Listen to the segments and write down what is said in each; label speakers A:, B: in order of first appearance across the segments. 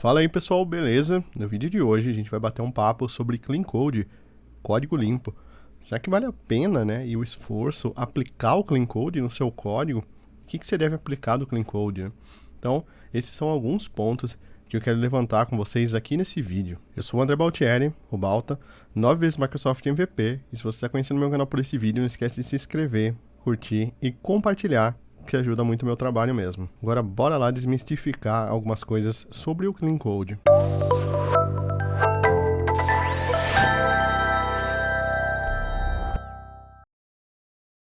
A: Fala aí pessoal, beleza? No vídeo de hoje a gente vai bater um papo sobre Clean Code, código limpo. Será que vale a pena, né, e o esforço aplicar o Clean Code no seu código? O que você deve aplicar do Clean Code, né? Então, esses são alguns pontos que eu quero levantar com vocês aqui nesse vídeo. Eu sou o André Baltieri, o Balta, 9 vezes Microsoft MVP, e se você está conhecendo meu canal por esse vídeo, não esquece de se inscrever, curtir e compartilhar, que ajuda muito o meu trabalho mesmo. Agora, bora lá desmistificar algumas coisas sobre o Clean Code.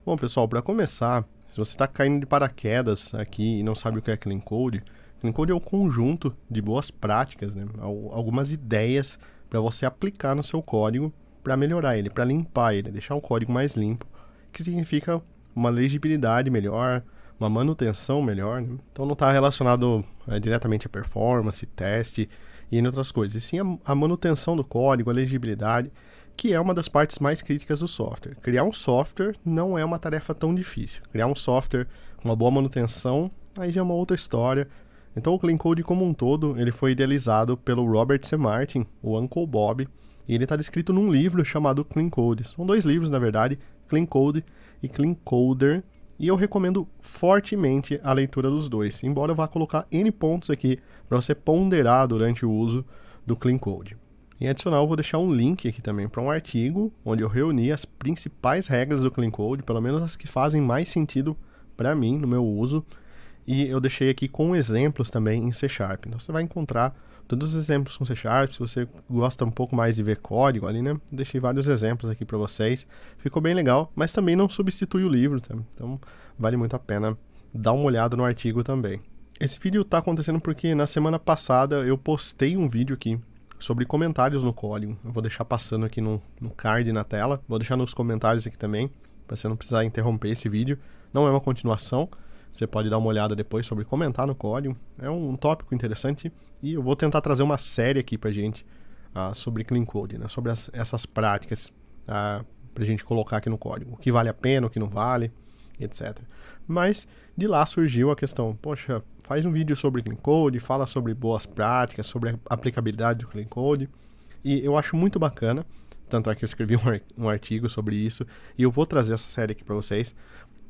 A: Bom, pessoal, para começar, se você está caindo de paraquedas aqui e não sabe o que é Clean Code é um conjunto de boas práticas, né? Algumas ideias para você aplicar no seu código para melhorar ele, para limpar ele, deixar o código mais limpo, que significa uma legibilidade melhor, uma manutenção melhor, né? Então não está relacionado diretamente a performance, teste e em outras coisas, e sim a manutenção do código, a legibilidade, que é uma das partes mais críticas do software. Criar um software não é uma tarefa tão difícil. Criar um software com uma boa manutenção, aí já é uma outra história. Então o Clean Code como um todo, ele foi idealizado pelo Robert C. Martin, o Uncle Bob, e ele está descrito num livro chamado Clean Code. São dois livros, na verdade, Clean Code e Clean Coder, e eu recomendo fortemente a leitura dos dois, embora eu vá colocar N pontos aqui para você ponderar durante o uso do Clean Code. Em adicional, eu vou deixar um link aqui também para um artigo onde eu reuni as principais regras do Clean Code, pelo menos as que fazem mais sentido para mim no meu uso, e eu deixei aqui com exemplos também em C#. Então você vai encontrar todos os exemplos com C#. Se você gosta um pouco mais de ver código ali, né? Deixei vários exemplos aqui para vocês. Ficou bem legal, mas também não substitui o livro, tá? Então vale muito a pena dar uma olhada no artigo também. Esse vídeo está acontecendo porque na semana passada eu postei um vídeo aqui sobre comentários no código. Eu vou deixar passando aqui no card na tela. Vou deixar nos comentários aqui também, para você não precisar interromper esse vídeo. Não é uma continuação. Você pode dar uma olhada depois sobre comentar no código. É um tópico interessante e eu vou tentar trazer uma série aqui pra gente sobre Clean Code, né? Sobre essas práticas pra gente colocar aqui no código. O que vale a pena, o que não vale, etc. Mas de lá surgiu a questão, poxa, faz um vídeo sobre Clean Code, fala sobre boas práticas, sobre a aplicabilidade do Clean Code. E eu acho muito bacana, tanto é que eu escrevi um artigo sobre isso e eu vou trazer essa série aqui para vocês.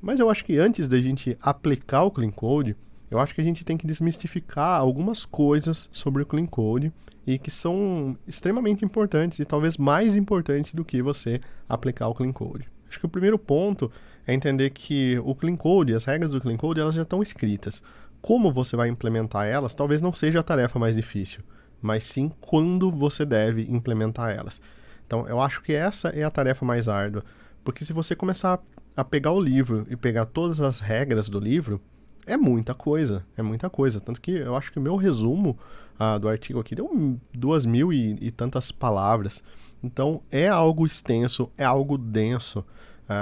A: Mas eu acho que antes da gente aplicar o Clean Code, eu acho que a gente tem que desmistificar algumas coisas sobre o Clean Code e que são extremamente importantes e talvez mais importantes do que você aplicar o Clean Code. Acho que o primeiro ponto é entender que o Clean Code, as regras do Clean Code, elas já estão escritas. Como você vai implementar elas, talvez não seja a tarefa mais difícil, mas sim quando você deve implementar elas. Então, eu acho que essa é a tarefa mais árdua, porque se você começar a pegar o livro e pegar todas as regras do livro, é muita coisa, tanto que eu acho que o meu resumo do artigo aqui deu 2.000 e tantas palavras, então é algo extenso, é algo denso,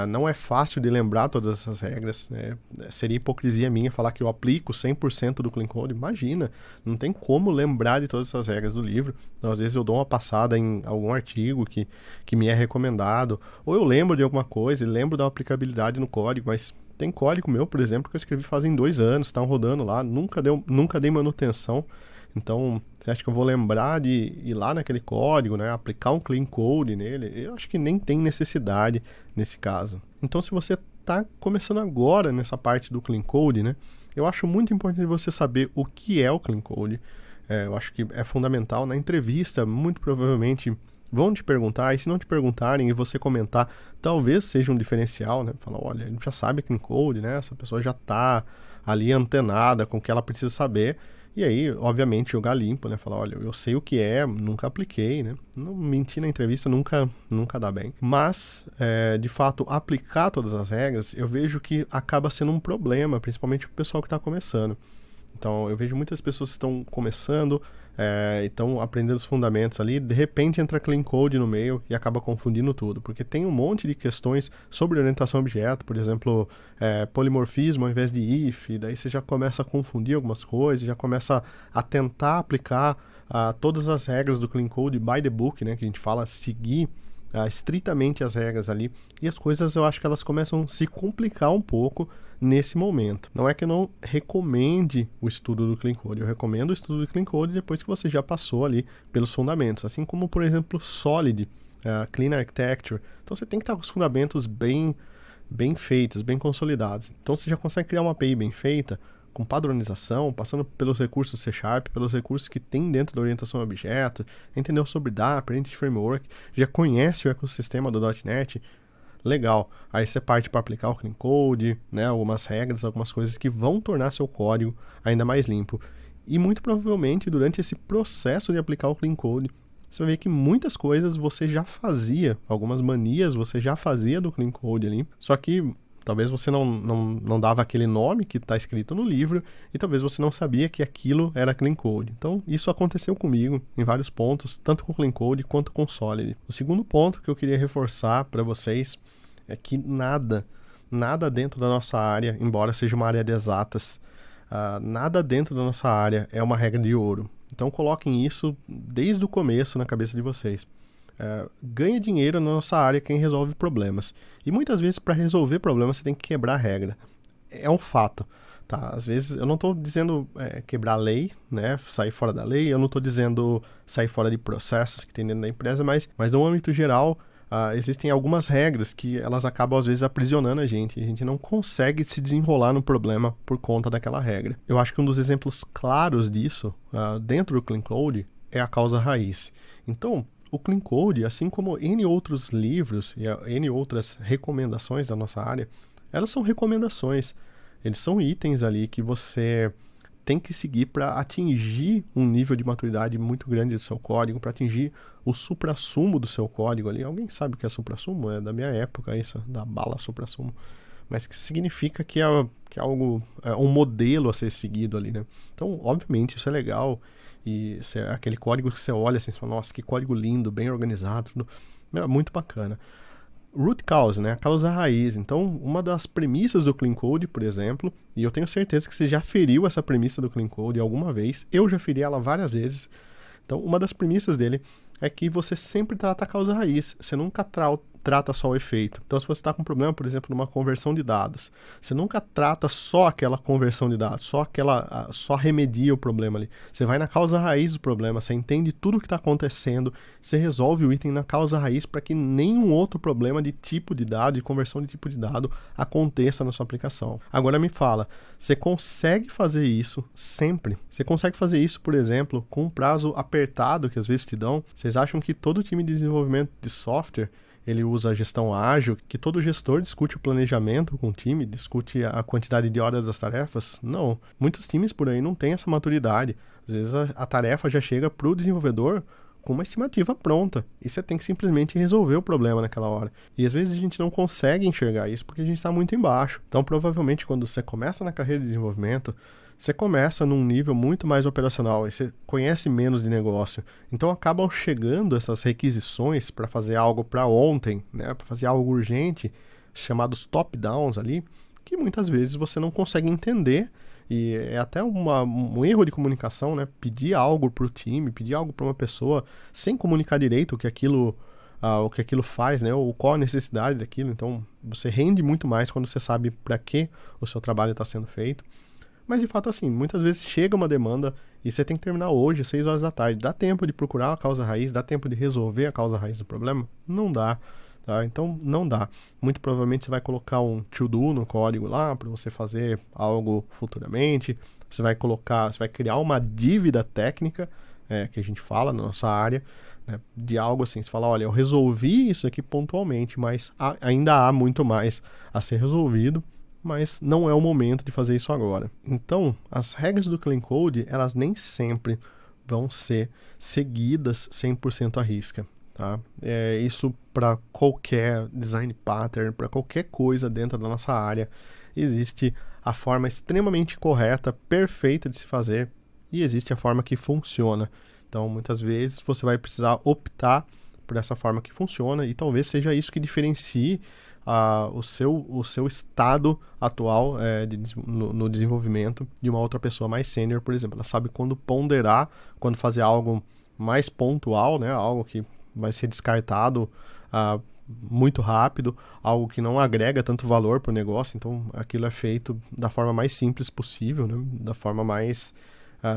A: não é fácil de lembrar todas essas regras, né? Seria hipocrisia minha falar que eu aplico 100% do Clean Code, imagina, não tem como lembrar de todas essas regras do livro, então, às vezes eu dou uma passada em algum artigo que me é recomendado, ou eu lembro de alguma coisa e lembro da aplicabilidade no código, mas tem código meu, por exemplo, que eu escrevi fazem 2 anos, estão rodando lá, nunca dei manutenção. Então, você acha que eu vou lembrar de ir lá naquele código, né, aplicar um Clean Code nele? Eu acho que nem tem necessidade nesse caso. Então, se você está começando agora nessa parte do Clean Code, né, eu acho muito importante você saber o que é o Clean Code. Eu acho que é fundamental. Na entrevista, muito provavelmente vão te perguntar, e se não te perguntarem e você comentar, talvez seja um diferencial, né? Fala, olha, a gente já sabe Clean Code, né? Essa pessoa já está ali antenada com o que ela precisa saber. E aí, obviamente, jogar limpo, né? Falar, olha, eu sei o que é, nunca apliquei, né? Não mentir na entrevista nunca dá bem. Mas, de fato, aplicar todas as regras, eu vejo que acaba sendo um problema, principalmente para o pessoal que está começando. Então, eu vejo muitas pessoas que estão começando, estão aprendendo os fundamentos ali, de repente entra Clean Code no meio e acaba confundindo tudo, porque tem um monte de questões sobre orientação a objeto, por exemplo, polimorfismo ao invés de if, daí você já começa a confundir algumas coisas, já começa a tentar aplicar todas as regras do Clean Code by the book, né, que a gente fala, seguir estritamente as regras ali, e as coisas eu acho que elas começam a se complicar um pouco nesse momento. Não é que eu não recomende o estudo do Clean Code, eu recomendo o estudo do Clean Code depois que você já passou ali pelos fundamentos, assim como, por exemplo, Solid, Clean Architecture. Então você tem que estar com os fundamentos bem feitos, bem consolidados. Então você já consegue criar uma API bem feita, com padronização, passando pelos recursos C#, pelos recursos que tem dentro da orientação a objeto, entendeu sobre Dapper, Entity Framework, já conhece o ecossistema do .NET, legal. Aí você parte para aplicar o Clean Code, né, algumas regras, algumas coisas que vão tornar seu código ainda mais limpo. E muito provavelmente, durante esse processo de aplicar o Clean Code, você vai ver que muitas coisas você já fazia, algumas manias você já fazia do Clean Code ali, só que talvez você não dava aquele nome que está escrito no livro e talvez você não sabia que aquilo era Clean Code. Então, isso aconteceu comigo em vários pontos, tanto com Clean Code quanto com Solid. O segundo ponto que eu queria reforçar para vocês é que nada dentro da nossa área, embora seja uma área de exatas, nada dentro da nossa área é uma regra de ouro. Então, coloquem isso desde o começo na cabeça de vocês. Ganha dinheiro na nossa área quem resolve problemas. E muitas vezes, para resolver problemas, você tem que quebrar a regra. É um fato. Tá? Às vezes, eu não estou dizendo quebrar a lei, né? Sair fora da lei. Eu não estou dizendo sair fora de processos que tem dentro da empresa, mas no âmbito geral, existem algumas regras que elas acabam, às vezes, aprisionando a gente. A gente não consegue se desenrolar no problema por conta daquela regra. Eu acho que um dos exemplos claros disso, dentro do Clean Code, é a causa raiz. Então, o Clean Code, assim como N outros livros e N outras recomendações da nossa área, elas são recomendações. Eles são itens ali que você tem que seguir para atingir um nível de maturidade muito grande do seu código, para atingir o suprassumo do seu código ali. Alguém sabe o que é suprassumo? É da minha época isso, da bala suprassumo. Mas que significa que é algo, um modelo a ser seguido ali, né? Então, obviamente, isso é legal. E aquele código que você olha assim, você fala, nossa, que código lindo, bem organizado, tudo. É muito bacana. Root cause, né? A causa raiz. Então, uma das premissas do Clean Code, por exemplo, e eu tenho certeza que você já feriu essa premissa do Clean Code alguma vez, eu já feri ela várias vezes. Então, uma das premissas dele é que você sempre trata a causa raiz, você nunca trata só o efeito. Então, se você está com um problema, por exemplo, numa conversão de dados, você nunca trata só aquela conversão de dados, só remedia o problema ali. Você vai na causa raiz do problema, você entende tudo o que está acontecendo, você resolve o item na causa raiz para que nenhum outro problema de tipo de dado, de conversão de tipo de dado, aconteça na sua aplicação. Agora me fala, você consegue fazer isso sempre? Você consegue fazer isso, por exemplo, com um prazo apertado que às vezes te dão? Vocês acham que todo time de desenvolvimento de software ele usa a gestão ágil, que todo gestor discute o planejamento com o time, discute a quantidade de horas das tarefas? Não. Muitos times por aí não têm essa maturidade. Às vezes a tarefa já chega para o desenvolvedor com uma estimativa pronta. E você tem que simplesmente resolver o problema naquela hora. E às vezes a gente não consegue enxergar isso porque a gente está muito embaixo. Então, provavelmente, quando você começa na carreira de desenvolvimento, você começa num nível muito mais operacional e você conhece menos de negócio. Então acabam chegando essas requisições para fazer algo para ontem, né? Para fazer algo urgente, chamados top-downs ali, que muitas vezes você não consegue entender. E é até um erro de comunicação, né? Pedir algo para o time, pedir algo para uma pessoa sem comunicar direito o que aquilo faz, né? Ou qual a necessidade daquilo. Então você rende muito mais quando você sabe para que o seu trabalho está sendo feito. Mas, de fato, assim, muitas vezes chega uma demanda e você tem que terminar hoje, às 6 horas da tarde. Dá tempo de procurar a causa raiz? Dá tempo de resolver a causa raiz do problema? Não dá, tá? Então, não dá. Muito provavelmente você vai colocar um to-do no código lá para você fazer algo futuramente. Você vai criar uma dívida técnica, que a gente fala na nossa área, né, de algo assim. Você fala, olha, eu resolvi isso aqui pontualmente, mas ainda há muito mais a ser resolvido. Mas não é o momento de fazer isso agora. Então, as regras do Clean Code, elas nem sempre vão ser seguidas 100% à risca. Tá? Isso para qualquer design pattern, para qualquer coisa dentro da nossa área, existe a forma extremamente correta, perfeita de se fazer, e existe a forma que funciona. Então, muitas vezes, você vai precisar optar por essa forma que funciona, e talvez seja isso que diferencie o seu estado atual no desenvolvimento de uma outra pessoa mais sênior, por exemplo. Ela sabe quando ponderar, quando fazer algo mais pontual, né? Algo que vai ser descartado muito rápido, algo que não agrega tanto valor para o negócio, então aquilo é feito da forma mais simples possível, né? Da forma mais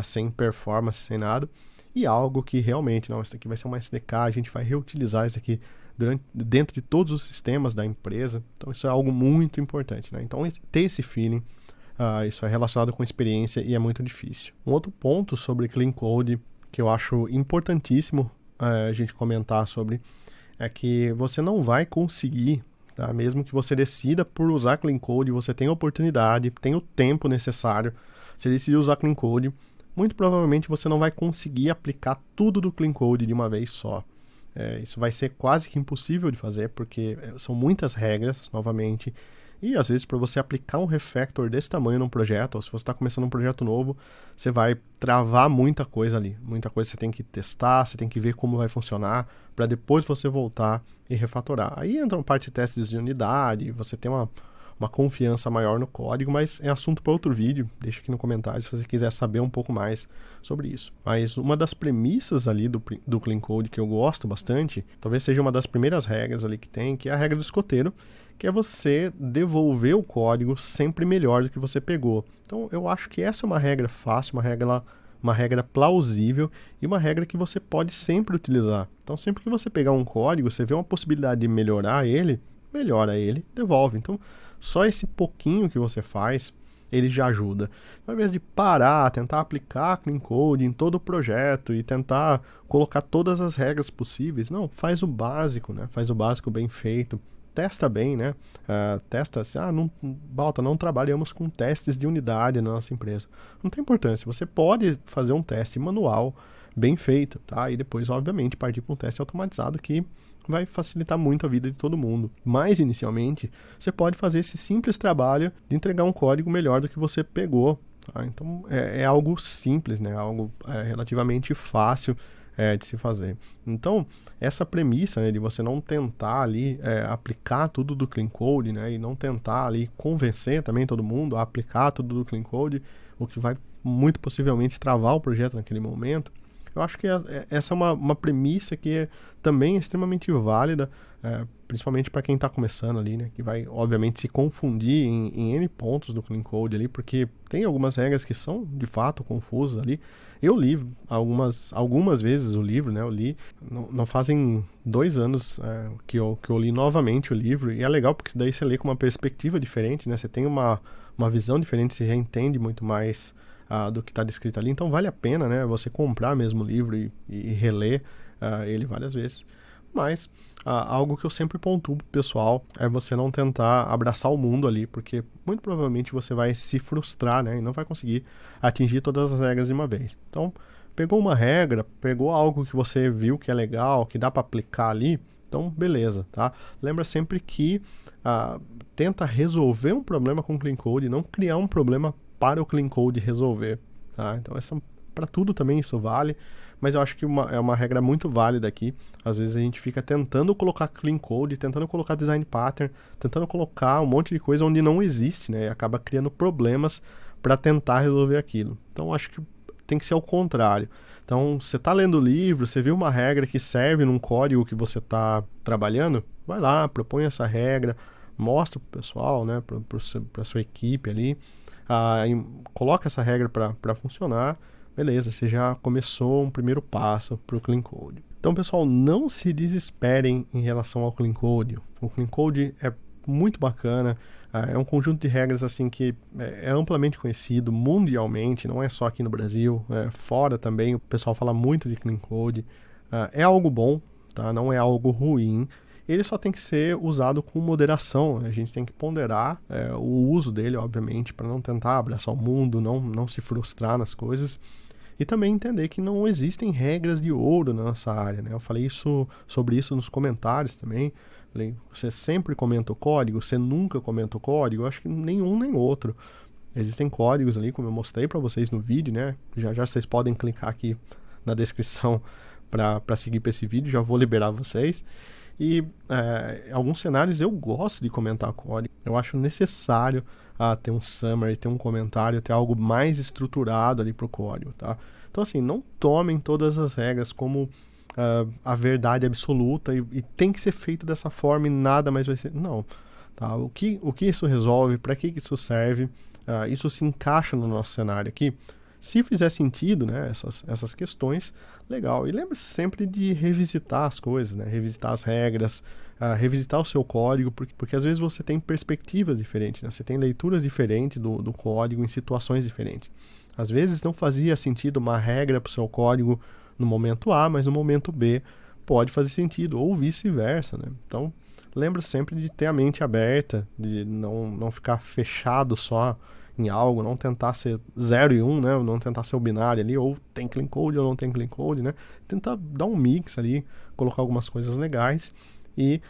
A: sem performance, sem nada, e algo que realmente, não, isso aqui vai ser uma SDK, a gente vai reutilizar isso aqui dentro de todos os sistemas da empresa, então isso é algo muito importante, né? Então ter esse feeling, isso é relacionado com experiência e é muito difícil. Um outro ponto sobre Clean Code que eu acho importantíssimo a gente comentar sobre é que você não vai conseguir, tá? Mesmo que você decida por usar Clean Code, você tem a oportunidade, tem o tempo necessário, você decidir usar Clean Code, muito provavelmente você não vai conseguir aplicar tudo do Clean Code de uma vez só. Isso vai ser quase que impossível de fazer, porque são muitas regras, novamente, e às vezes para você aplicar um refactor desse tamanho num projeto, ou se você está começando um projeto novo, você vai travar muita coisa ali. Muita coisa você tem que testar, você tem que ver como vai funcionar, para depois você voltar e refatorar. Aí entra uma parte de testes de unidade, você tem uma confiança maior no código, mas é assunto para outro vídeo. Deixa aqui no comentário se você quiser saber um pouco mais sobre isso. Mas uma das premissas ali do Clean Code que eu gosto bastante, talvez seja uma das primeiras regras ali que tem, que é a regra do escoteiro, que é você devolver o código sempre melhor do que você pegou. Então eu acho que essa é uma regra fácil, uma regra plausível e uma regra que você pode sempre utilizar. Então sempre que você pegar um código, você vê uma possibilidade de melhorar ele, melhora ele, devolve. Então só esse pouquinho que você faz, ele já ajuda. Ao invés de parar, tentar aplicar Clean Code em todo o projeto e tentar colocar todas as regras possíveis, não, faz o básico, né? Faz o básico bem feito. Testa bem, né? Testa assim, Balta, não trabalhamos com testes de unidade na nossa empresa. Não tem importância, você pode fazer um teste manual bem feito, tá? E depois, obviamente, partir para um teste automatizado que vai facilitar muito a vida de todo mundo. Mas, inicialmente, você pode fazer esse simples trabalho de entregar um código melhor do que você pegou, tá? Então, é algo simples, né? Algo relativamente fácil de se fazer. Então, essa premissa, né, de você não tentar ali aplicar tudo do Clean Code, né, e não tentar ali convencer também todo mundo a aplicar tudo do Clean Code, o que vai muito possivelmente travar o projeto naquele momento, eu acho que essa é uma premissa que também é extremamente válida, principalmente para quem está começando ali, né? Que vai, obviamente, se confundir em N pontos do Clean Code ali, porque tem algumas regras que são, de fato, confusas ali. Eu li algumas vezes o livro, né? Eu li, não fazem 2 anos que eu li novamente o livro, e é legal porque daí você lê com uma perspectiva diferente, né? Você tem uma visão diferente, você já entende muito mais do que está descrito ali, então vale a pena, né, você comprar mesmo o livro e reler ele várias vezes. Mas algo que eu sempre pontuo pro pessoal é você não tentar abraçar o mundo ali, porque muito provavelmente você vai se frustrar, né, e não vai conseguir atingir todas as regras de uma vez. Então, pegou uma regra, pegou algo que você viu que é legal, que dá para aplicar ali, então beleza, tá? Lembra sempre que tenta resolver um problema com o Clean Code, não criar um problema para o Clean Code resolver, tá? Então para tudo também isso vale, mas eu acho que é uma regra muito válida aqui. Às vezes a gente fica tentando colocar Clean Code, tentando colocar Design Pattern, tentando colocar um monte de coisa onde não existe, né? E acaba criando problemas para tentar resolver aquilo. Então acho que tem que ser ao contrário. Então, você está lendo o livro, você viu uma regra que serve num código que você está trabalhando, vai lá, propõe essa regra, mostra para o pessoal, né, para a sua equipe ali, coloca essa regra para funcionar, beleza, você já começou um primeiro passo para o Clean Code. Então, pessoal, não se desesperem em relação ao Clean Code. O Clean Code é muito bacana, é um conjunto de regras assim que é amplamente conhecido mundialmente, não é só aqui no Brasil, fora também o pessoal fala muito de Clean Code, é algo bom, tá? Não é algo ruim. Ele só tem que ser usado com moderação, a gente tem que ponderar o uso dele, obviamente, para não tentar abraçar o mundo, não se frustrar nas coisas, e também entender que não existem regras de ouro na nossa área, né? Eu falei sobre isso nos comentários também, falei, você sempre comenta o código, você nunca comenta o código, eu acho que nenhum nem outro. Existem códigos ali, como eu mostrei para vocês no vídeo, né? Já vocês podem clicar aqui na descrição para seguir para esse vídeo, já vou liberar vocês. E alguns cenários eu gosto de comentar código. Eu acho necessário ter um summary, ter um comentário, ter algo mais estruturado ali para o código, tá? Então, assim, não tomem todas as regras como a verdade absoluta e tem que ser feito dessa forma e nada mais vai ser. Não. Tá? O que isso resolve? Para que isso serve? Isso se encaixa no nosso cenário aqui? Se fizer sentido, né, essas questões, legal. E lembre-se sempre de revisitar as coisas, né, revisitar as regras, revisitar o seu código, porque às vezes você tem perspectivas diferentes, né, você tem leituras diferentes do código em situações diferentes. Às vezes não fazia sentido uma regra para o seu código no momento A, mas no momento B pode fazer sentido, ou vice-versa, né? Então, lembra sempre de ter a mente aberta, de não ficar fechado só em algo, não tentar ser 0 e 1, né? Não tentar ser o binário ali, ou tem clean code ou não tem clean code, né? Tentar dar um mix ali, colocar algumas coisas legais e,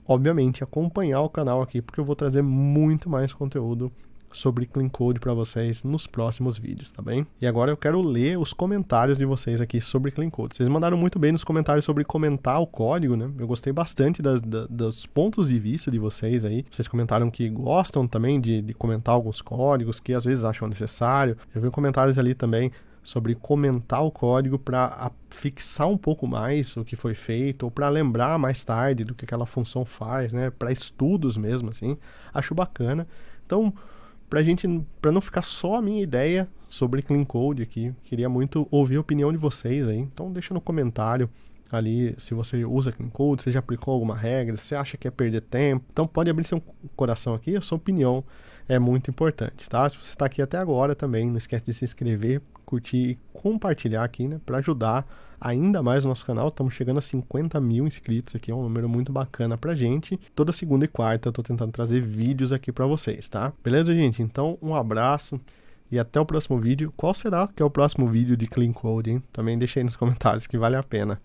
A: obviamente, acompanhar o canal aqui, porque eu vou trazer muito mais conteúdo sobre clean code para vocês nos próximos vídeos, tá bem? E agora eu quero ler os comentários de vocês aqui sobre clean code. Vocês mandaram muito bem nos comentários sobre comentar o código, né? Eu gostei bastante dos pontos de vista de vocês aí. Vocês comentaram que gostam também de comentar alguns códigos, que às vezes acham necessário. Eu vi comentários ali também sobre comentar o código para fixar um pouco mais o que foi feito, ou para lembrar mais tarde do que aquela função faz, né? Para estudos mesmo, assim. Acho bacana. Então, para não ficar só a minha ideia sobre clean code aqui, queria muito ouvir a opinião de vocês aí. Então deixa no comentário ali se você usa clean code, se já aplicou alguma regra, se acha que é perder tempo. Então pode abrir seu coração aqui, a sua opinião é muito importante, tá? Se você está aqui até agora também, não esquece de se inscrever, curtir e compartilhar aqui, né, para ajudar ainda mais o nosso canal. Estamos chegando a 50 mil inscritos aqui, é um número muito bacana pra gente. Toda segunda e quarta eu tô tentando trazer vídeos aqui pra vocês, tá? Beleza, gente? Então, um abraço e até o próximo vídeo. Qual será que é o próximo vídeo de Clean Code, hein? Também deixa aí nos comentários que vale a pena.